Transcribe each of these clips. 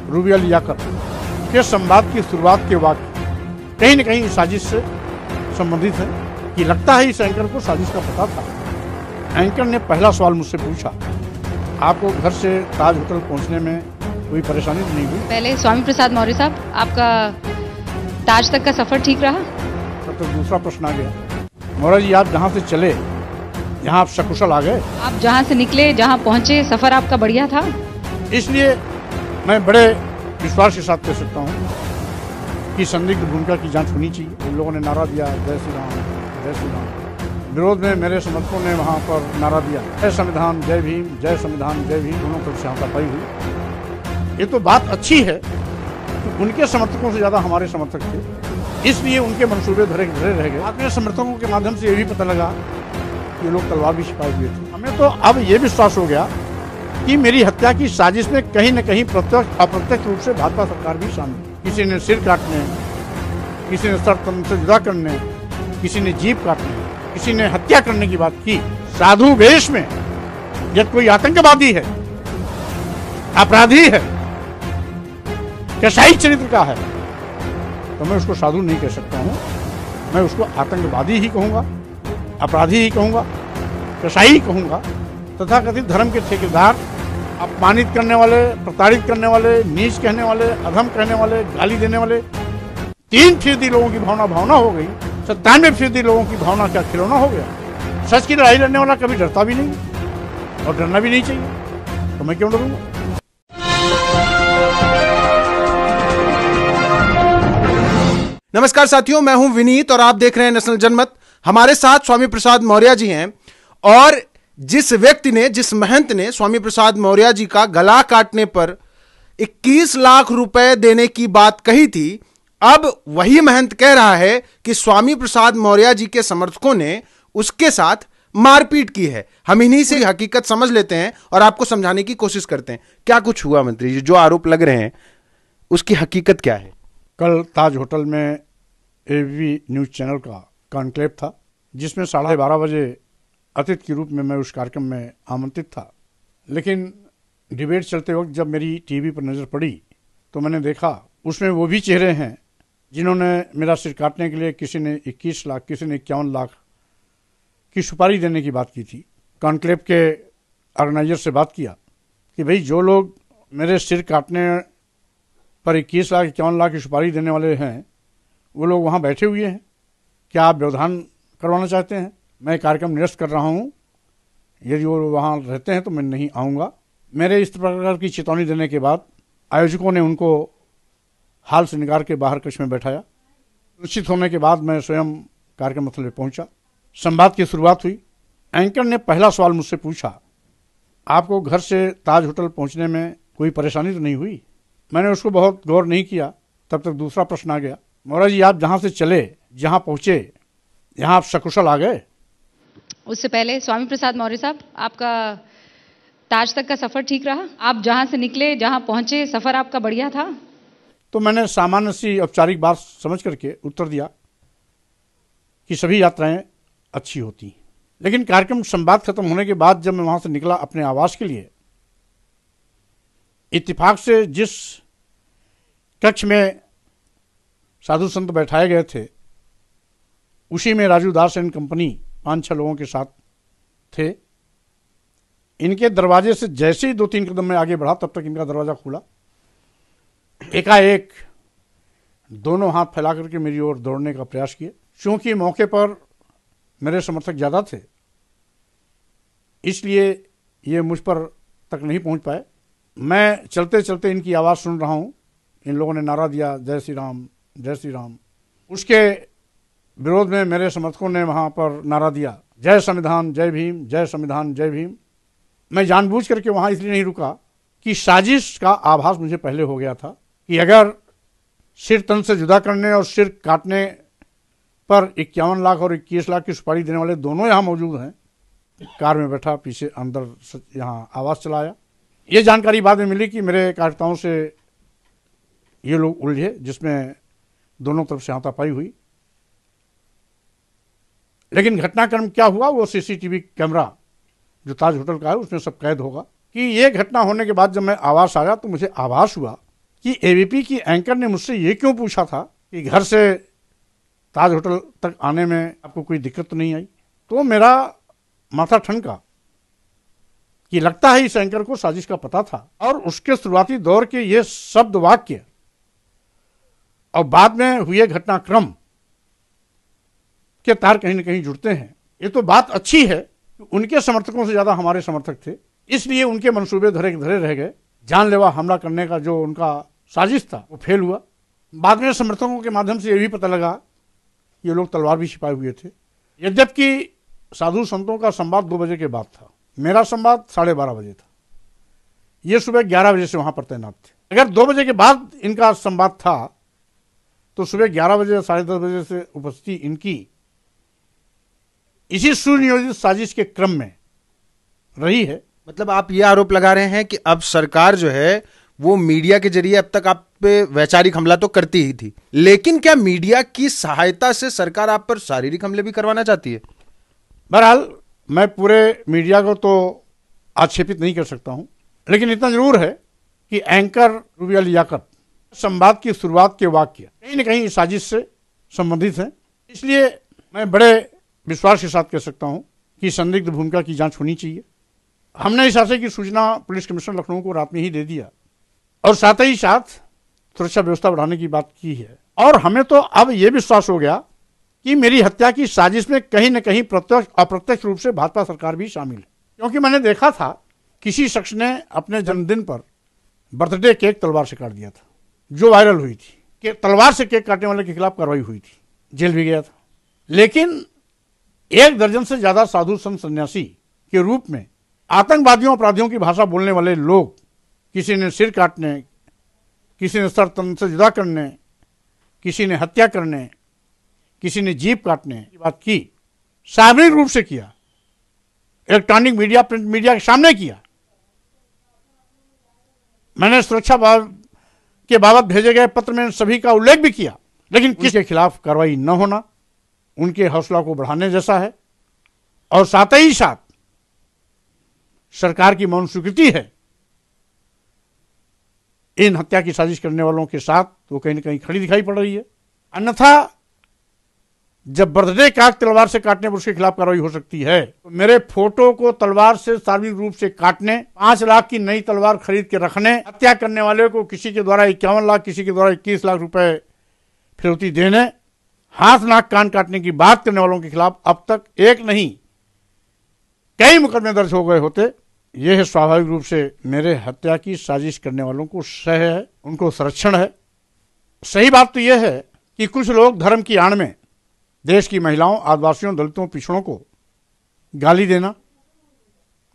रूबिया लियाकत के संवाद की शुरुआत के वाक्य कहीं न कहीं साजिश से संबंधित है कि लगता है इस एंकर को साजिश का पता था। एंकर ने पहला सवाल मुझसे पूछा, आपको घर से ताज होटल पहुंचने में कोई परेशानी तो नहीं हुई? पहले स्वामी प्रसाद मौर्य साहब, आपका ताज तक का सफर ठीक रहा? तब तो दूसरा प्रश्न आ गया, मौर्य जी आप जहाँ से चले यहाँ आप सकुशल आ गए? आप जहाँ से निकले, जहाँ पहुँचे, सफर आपका बढ़िया था? इसलिए मैं बड़े विश्वास के साथ कह सकता हूँ कि संदिग्ध भूमिका की जांच होनी चाहिए। उन लोगों ने नारा दिया जय श्री राम जय श्री राम। विरोध में मेरे समर्थकों ने वहाँ पर नारा दिया जय संविधान जय भीम, जय संविधान जय भीम। दोनों तरफ से हाथापाई हुई। ये तो बात अच्छी है कि उनके समर्थकों से ज़्यादा हमारे समर्थक थे, इसलिए उनके मंसूबे धरे रह गए। अपने समर्थकों के माध्यम से ये भी पता लगा कि लोग तलवार भी छिपाए हुए थे। हमें तो अब ये विश्वास हो गया कि मेरी हत्या की साजिश में कहीं न कहीं प्रत्यक्ष अप्रत्यक्ष रूप से भाजपा सरकार भी शामिल है। किसी ने सिर काटने, किसी ने सर तन से जुदा करने, किसी ने जीभ काटने, किसी ने हत्या करने की बात की। साधु वेश में जब कोई आतंकवादी है, अपराधी है, कसाई चरित्र का है, तो मैं उसको साधु नहीं कह सकता हूँ। मैं उसको आतंकवादी ही कहूँगा, अपराधी ही कहूँगा, कसाई ही कहूँगा। तथाकथित धर्म के ठेकेदार, अपमानित करने वाले, प्रताड़ित करने वाले, नीच कहने वाले, अधम कहने वाले, गाली देने वाले 3% लोगों की भावना हो गई। 97% लोगों की भावना क्या खिलौना हो गया। सच की लड़ाई लड़ने वाला कभी डरता भी नहीं और डरना भी नहीं चाहिए, तो मैं क्यों डरूंगा। नमस्कार साथियों, मैं हूं विनीत और आप देख रहे हैं नेशनल जनमत। हमारे साथ स्वामी प्रसाद मौर्य जी हैं और जिस व्यक्ति ने, जिस महंत ने स्वामी प्रसाद मौर्य जी का गला काटने पर 21 लाख रुपए देने की बात कही थी, अब वही महंत कह रहा है कि स्वामी प्रसाद मौर्य जी के समर्थकों ने उसके साथ मारपीट की है। हम इन्हीं से हकीकत समझ लेते हैं और आपको समझाने की कोशिश करते हैं। क्या कुछ हुआ मंत्री जी, जो आरोप लग रहे हैं उसकी हकीकत क्या है? कल ताज होटल में एबीपी न्यूज चैनल का कॉन्क्लेव था, जिसमें 12:30 बजे अतिथि के रूप में मैं उस कार्यक्रम में आमंत्रित था। लेकिन डिबेट चलते वक्त जब मेरी टीवी पर नज़र पड़ी तो मैंने देखा उसमें वो भी चेहरे हैं जिन्होंने मेरा सिर काटने के लिए, किसी ने 21 लाख, किसी ने 51 लाख की सुपारी देने की बात की थी। कॉन्क्लेव के ऑर्गेनाइजर से बात किया कि भाई जो लोग मेरे सिर काटने पर 21 लाख 51 लाख की सुपारी देने वाले हैं वो लोग वहाँ बैठे हुए हैं, क्या आप व्यवधान करवाना चाहते हैं? मैं कार्यक्रम निरस्त कर रहा हूँ, यदि वो वहाँ रहते हैं तो मैं नहीं आऊँगा। मेरे इस प्रकार की चेतावनी देने के बाद आयोजकों ने उनको हाल से निकाल के बाहर कक्ष में बैठाया। निश्चित होने के बाद मैं स्वयं कार्यक्रम स्थल पर पहुँचा। संवाद की शुरुआत हुई। एंकर ने पहला सवाल मुझसे पूछा, आपको घर से ताज होटल पहुँचने में कोई परेशानी तो नहीं हुई? मैंने उसको बहुत गौर नहीं किया। तब तक दूसरा प्रश्न आ गया, मौर्य जी आप जहाँ से चले, जहाँ पहुँचे, यहाँ आप सकुशल आ गए? उससे पहले स्वामी प्रसाद मौर्य साहब, आपका ताज तक का सफर ठीक रहा? आप जहां से निकले, जहां पहुंचे, सफर आपका बढ़िया था? तो मैंने सामान्य सी औपचारिक बात समझ करके उत्तर दिया कि सभी यात्राएं अच्छी होती हैं। लेकिन कार्यक्रम संवाद खत्म होने के बाद जब मैं वहां से निकला अपने आवास के लिए, इत्तेफाक से जिस कक्ष में साधु संत बैठाए गए थे उसी में राजू दास एंड कंपनी 5-6 लोगों के साथ थे। इनके दरवाजे से जैसे ही 2-3 कदम में आगे बढ़ा तब तक इनका दरवाजा खुला। एकाएक दोनों हाथ फैला करके मेरी ओर दौड़ने का प्रयास किए। चूंकि मौके पर मेरे समर्थक ज़्यादा थे इसलिए ये मुझ पर तक नहीं पहुंच पाए। मैं चलते चलते इनकी आवाज़ सुन रहा हूं। इन लोगों ने नारा दिया जय श्री राम जय श्री राम। उसके विरोध में मेरे समर्थकों ने वहाँ पर नारा दिया जय संविधान जय भीम, जय संविधान जय भीम। मैं जानबूझ करके वहाँ इसलिए नहीं रुका कि साजिश का आभास मुझे पहले हो गया था कि अगर सिर तन से जुदा करने और सिर काटने पर 51 लाख और 21 लाख की सुपारी देने वाले दोनों यहाँ मौजूद हैं। कार में बैठा, पीछे अंदर यहाँ आवाज़ चलाया। ये जानकारी बाद में मिली कि मेरे कार्यकर्ताओं से ये लोग उलझे, जिसमें दोनों तरफ से हाथापाई हुई। लेकिन घटनाक्रम क्या हुआ वो सीसीटीवी कैमरा जो ताज होटल का है उसमें सब कैद होगा कि ये घटना होने के बाद जब मैं आवास आया तो मुझे आभास हुआ कि एबीपी की एंकर ने मुझसे ये क्यों पूछा था कि घर से ताज होटल तक आने में आपको कोई दिक्कत तो नहीं आई। तो मेरा माथा ठनका कि लगता है इस एंकर को साजिश का पता था और उसके शुरुआती दौर के ये शब्द वाक्य और बाद में हुए घटनाक्रम के तार कहीं ना कहीं जुड़ते हैं। ये तो बात अच्छी है कि उनके समर्थकों से ज्यादा हमारे समर्थक थे, इसलिए उनके मंसूबे धरे धरे रह गए। जानलेवा हमला करने का जो उनका साजिश था वो फेल हुआ। बाद में समर्थकों के माध्यम से ये भी पता लगा ये लोग तलवार भी छिपाए हुए थे। यद्यपि साधु संतों का संवाद 2 बजे के बाद था, मेरा संवाद 12:30 बजे था। ये सुबह 11 बजे से वहां पर तैनात थे। अगर 2 बजे के बाद इनका संवाद था तो सुबह 11 बजे 10:30 बजे से उपस्थिति इनकी इसी सुनियोजित साजिश के क्रम में रही है। मतलब आप ये आरोप लगा रहे हैं कि अब सरकार जो है वो मीडिया के जरिए अब तक आप पे वैचारिक हमला तो करती ही थी, लेकिन क्या मीडिया की सहायता से सरकार आप पर शारीरिक हमले भी करवाना चाहती है? बहरहाल मैं पूरे मीडिया को तो आक्षेपित नहीं कर सकता हूं, लेकिन इतना जरूर है कि एंकर रूबिया लियाकत संवाद की शुरुआत के वाक्य कहीं न कहीं इस साजिश से संबंधित हैं। इसलिए मैं बड़े विश्वास के साथ कह सकता हूं कि संदिग्ध भूमिका की जांच होनी चाहिए। हमने इस आशय की सूचना पुलिस कमिश्नर लखनऊ को रात में ही दे दिया और साथ ही साथ सुरक्षा व्यवस्था बढ़ाने की बात की है। और हमें तो अब यह विश्वास हो गया कि मेरी हत्या की साजिश में कहीं न कहीं प्रत्यक्ष अप्रत्यक्ष रूप से भाजपा सरकार भी शामिल है, क्योंकि मैंने देखा था किसी शख्स ने अपने जन्मदिन पर बर्थडे केक तलवार से काट दिया था, जो वायरल हुई थी कि तलवार से केक काटने वाले के खिलाफ कार्रवाई हुई थी, जेल भी गया था। लेकिन 1 दर्जन से ज्यादा साधु संत सन्यासी के रूप में आतंकवादियों अपराधियों की भाषा बोलने वाले लोग, किसी ने सिर काटने, किसी ने सर तन से जुदा करने, किसी ने हत्या करने, किसी ने जीभ काटने की बात की, सार्वजनिक रूप से किया, इलेक्ट्रॉनिक मीडिया प्रिंट मीडिया के सामने किया। मैंने सुरक्षा के बाबत भेजे गए पत्र में सभी का उल्लेख भी किया, लेकिन किसके खिलाफ कार्रवाई न होना उनके हौसला को बढ़ाने जैसा है। और साथ ही साथ सरकार की मौन स्वीकृति है इन हत्या की साजिश करने वालों के साथ, तो कहीं ना कहीं खड़ी दिखाई पड़ रही है। अन्यथा जब बर्थडे केक तलवार से काटने पर उसके खिलाफ कार्रवाई हो सकती है, तो मेरे फोटो को तलवार से सार्वजनिक रूप से काटने, 5 लाख की नई तलवार खरीद के रखने, हत्या करने वाले को किसी के द्वारा 51 लाख, किसी के द्वारा 21 लाख रुपए फिरौती देने, हाथ नाक कान काटने की बात करने वालों के खिलाफ अब तक एक नहीं कई मुकदमे दर्ज हो गए होते। यह स्वाभाविक रूप से मेरे हत्या की साजिश करने वालों को सह है, उनको संरक्षण है। सही बात तो यह है कि कुछ लोग धर्म की आड़ में देश की महिलाओं, आदिवासियों, दलितों, पिछड़ों को गाली देना,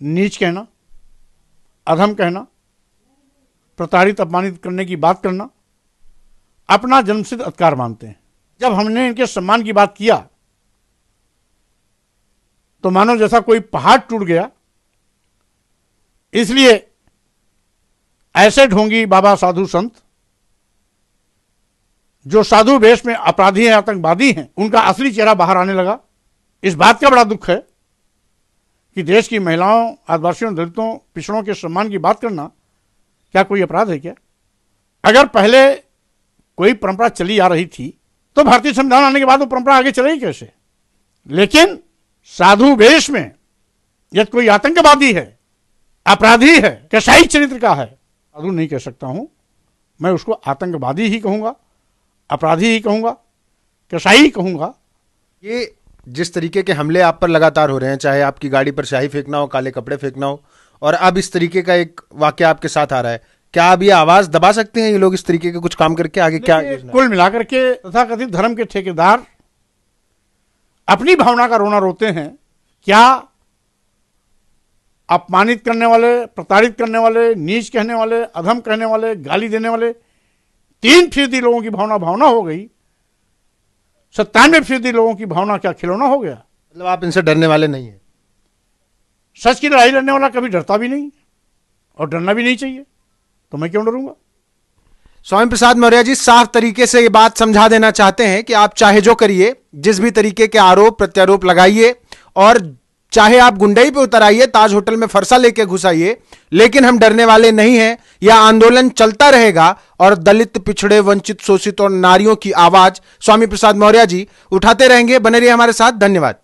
नीच कहना, अधम कहना, प्रताड़ित अपमानित करने की बात करना अपना जन्मसिद्ध अधिकार मानते हैं। जब हमने इनके सम्मान की बात किया तो मानो जैसा कोई पहाड़ टूट गया। इसलिए ऐसे ढोंगी बाबा साधु संत जो साधु वेश में अपराधी हैं, आतंकवादी हैं, उनका असली चेहरा बाहर आने लगा। इस बात का बड़ा दुख है कि देश की महिलाओं, आदिवासियों, दलितों, पिछड़ों के सम्मान की बात करना क्या कोई अपराध है क्या? अगर पहले कोई परंपरा चली आ रही थी तो भारतीय संविधान आने के बाद वो परंपरा आगे चलेगी कैसे? लेकिन साधु वेश में यदि कोई आतंकवादी है, अपराधी है, कसाई चरित्र का है, साधु नहीं कह सकता हूं, मैं उसको आतंकवादी ही कहूंगा, अपराधी ही कहूंगा, कसाई ही कहूंगा। ये जिस तरीके के हमले आप पर लगातार हो रहे हैं, चाहे आपकी गाड़ी पर स्याही फेंकना हो, काले कपड़े फेंकना हो, और अब इस तरीके का एक वाकया आपके साथ आ रहा है, क्या आप ये आवाज दबा सकते हैं ये लोग इस तरीके के कुछ काम करके आगे क्या? कुल मिलाकर के तथाकथित धर्म के ठेकेदार अपनी भावना का रोना रोते हैं। क्या अपमानित करने वाले, प्रताड़ित करने वाले, नीच कहने वाले, अधम कहने वाले, गाली देने वाले 3% लोगों की भावना हो गई, 97% लोगों की भावना क्या खिलौना हो गया? मतलब आप इनसे डरने वाले नहीं है? सच की लड़ाई लड़ने वाला कभी डरता भी नहीं और डरना भी नहीं चाहिए, तो मैं क्यों डरूंगा? स्वामी प्रसाद मौर्य जी साफ तरीके से ये बात समझा देना चाहते हैं कि आप चाहे जो करिए, जिस भी तरीके के आरोप प्रत्यारोप लगाइए, और चाहे आप गुंडई पे उतर आइए, ताज होटल में फरसा लेके घुस आइए, लेकिन हम डरने वाले नहीं हैं। यह आंदोलन चलता रहेगा और दलित, पिछड़े, वंचित, शोषित और नारियों की आवाज स्वामी प्रसाद मौर्य जी उठाते रहेंगे। बने रहिए हमारे साथ। धन्यवाद।